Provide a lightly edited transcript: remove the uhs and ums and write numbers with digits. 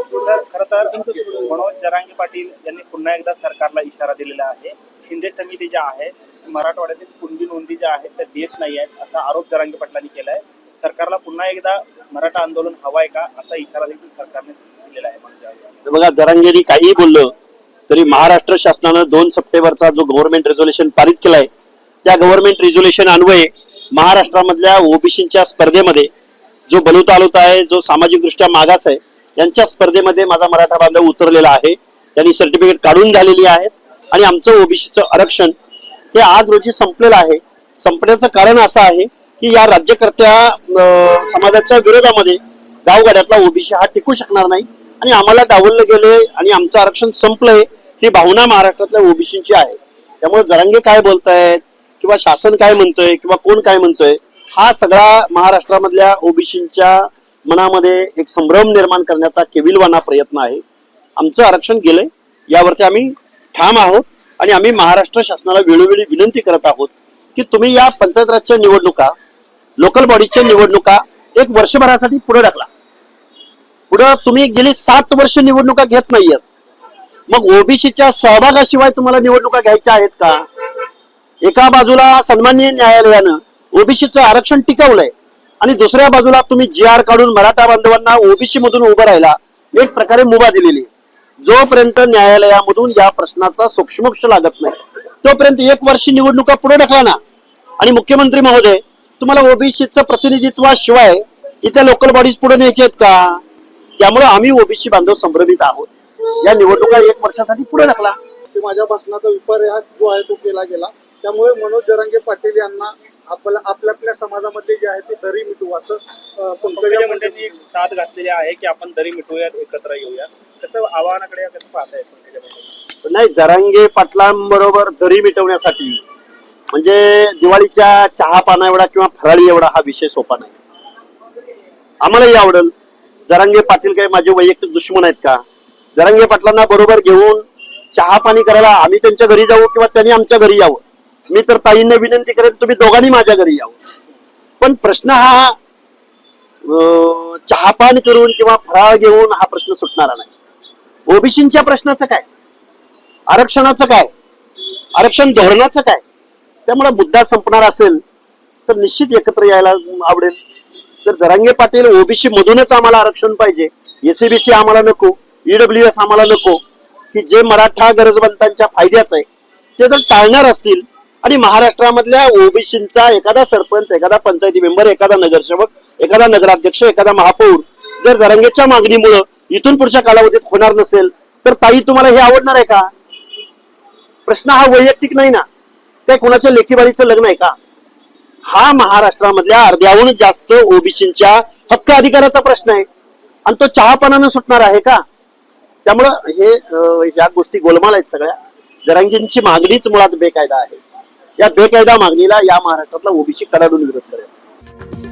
Sir, खरं तर मनोज जरांगे पाटील यांनी पुन्हा एकदा सरकारला इशारा दिलेला आहे. शिंदे समिती ज्या आहे मराठवाड्यातील कुणबी नोंदी ज्या आहेत त्या देत नाही आहेत असा आरोप जरांगे पाटलांनी केलाय. सरकारला पुन्हा एकदा मराठा आंदोलन हवाय का असा इशारा देखील सरकारने दिलेला आहे. बघा, जरांगेंनी काहीही बोललं तरी महाराष्ट्र शासनानं 2 सप्टेंबरचा जो गव्हर्नमेंट रेझोल्युशन पारित केलाय त्या गव्हर्नमेंट रेझोल्युशन अन्वये महाराष्ट्रामधल्या ओबीसीच्या स्पर्धेमध्ये जो बलुतालुत आहे, जो सामाजिक दृष्ट्या मागास आहे, यांच्या स्पर्धेमध्ये माझा मराठा बांधव उतरलेला आहे. त्यांनी सर्टिफिकेट काढून झालेली आहेत आणि आमचं ओबीसीचं आरक्षण हे आज रोजी संपलेलं आहे. संपण्याचं कारण असं आहे की या राज्यकर्त्या समाजाच्या विरोधामध्ये गावगाड्यातला ओबीसी हा टिकू शकणार नाही आणि आम्हाला डावललं गेले आणि आमचं आरक्षण संपलंय ही भावना महाराष्ट्रातल्या ओबीसींची आहे. त्यामुळे जरांगे काय बोलतायत किंवा शासन काय म्हणतोय किंवा कोण काय म्हणतोय हा सगळा महाराष्ट्रामधल्या ओबीसींच्या मनामध्ये एक संभ्रम निर्माण करण्याचा केविलवाना प्रयत्न आहे. आमचं आरक्षण गेलंय, यावरती आम्ही ठाम आहोत आणि आम्ही महाराष्ट्र शासनाला वेळोवेळी विनंती करत आहोत की तुम्ही या पंचायत राजच्या निवडणुका, लोकल बॉडीच्या निवडणुका एक वर्षभरासाठी पुढे ढकला. पुढे तुम्ही गेली 7 वर्ष निवडणुका घेत नाहीयेत, मग ओबीसीच्या सहभागाशिवाय तुम्हाला निवडणुका घ्यायच्या आहेत का? एका बाजूला सन्माननीय न्यायालयानं ओबीसीचं आरक्षण टिकवलंय आणि दुसऱ्या बाजूला तुम्ही GR काढून मराठा बांधवांना ओबीसी मधून उभं राहायला एक प्रकारे मुभा दिलेली. जोपर्यंत न्यायालयामधून या प्रश्नाचा सूक्ष्मोक्ष लागत नाही तोपर्यंत 1 वर्ष निवडणुका पुढे ढकला ना. आणि मुख्यमंत्री महोदय, तुम्हाला ओबीसीचं प्रतिनिधित्वाशिवाय इथे लोकल बॉडीज पुढे न्यायचे आहेत का? त्यामुळे आम्ही ओबीसी बांधव संभ्रमित आहोत. या निवडणुका 1 वर्षासाठी पुढे ढकला. माझ्या भाषणाचा विपर्यास जो आहे तो केला गेला. त्यामुळे मनोज जरांगे पाटील यांना आपल्या समाजामध्ये जे आहे ते दरी मिटू असं पंकजा मुंडेंनी साथ घातलेली आहे की आपण दरी मिटूया, एकत्र येऊया. कसं आव्हानाकडे कसं पाहताय पंकजा मुंडे? नाही, जरांगे पाटलांबरोबर दरी मिटवण्यासाठी म्हणजे दिवाळीच्या चहा पाना एवढा किंवा फराळी एवढा हा विषय सोपा नाही. आम्हालाही आवडेल. जरांगे पाटील काही माझे वैयक्तिक दुश्मन आहेत का? जरांगे पाटलांना बरोबर घेऊन चहा पाणी करायला आम्ही त्यांच्या घरी जाऊ किंवा त्यांनी आमच्या घरी यावं. मी तर ताईंना विनंती करेन तुम्ही दोघांनी माझ्या घरी यावं. पण प्रश्न हा चहापान करून किंवा फराळ घेऊन हा प्रश्न सुटणारा नाही. ओबीसींच्या प्रश्नाचं काय, आरक्षणाचं काय, आरक्षण धोरणाचं काय? त्यामुळे मुद्दा संपणार असेल तर निश्चित एकत्र यायला आवडेल. तर जरांगे पाटील ओबीसी मधूनच आम्हाला आरक्षण पाहिजे, एससीबीसी आम्हाला नको, ईडब्ल्यूएस आम्हाला नको, की जे मराठा गरजवंतांच्या फायद्याचं आहे ते जर टाळणार असतील आणि महाराष्ट्रामधल्या ओबीसींचा एखादा सरपंच, एखादा पंचायती मेंबर, एखादा नगरसेवक, एखादा नगराध्यक्ष, एखादा महापौर जर जरांगेच्या मागणीमुळे इथून पुढच्या कालावधीत होणार नसेल तर ताई तुम्हाला हे आवडणार आहे का? प्रश्न हा वैयक्तिक नाही ना, काय कोणाच्या लेखीबाळीचं लग्न आहे का? हा महाराष्ट्रामधल्या अर्ध्याहून जास्त ओबीसींच्या हक्क अधिकाराचा प्रश्न आहे आणि तो चहापानानं सुटणार आहे का? त्यामुळं ह्या गोष्टी गोलमाल आहेत सगळ्या. जरांगेंची मागणीच मुळात बेकायदा आहे. या बेकायदा मागणीला या महाराष्ट्रातला ओबीसी कडाडून विरोध करेल.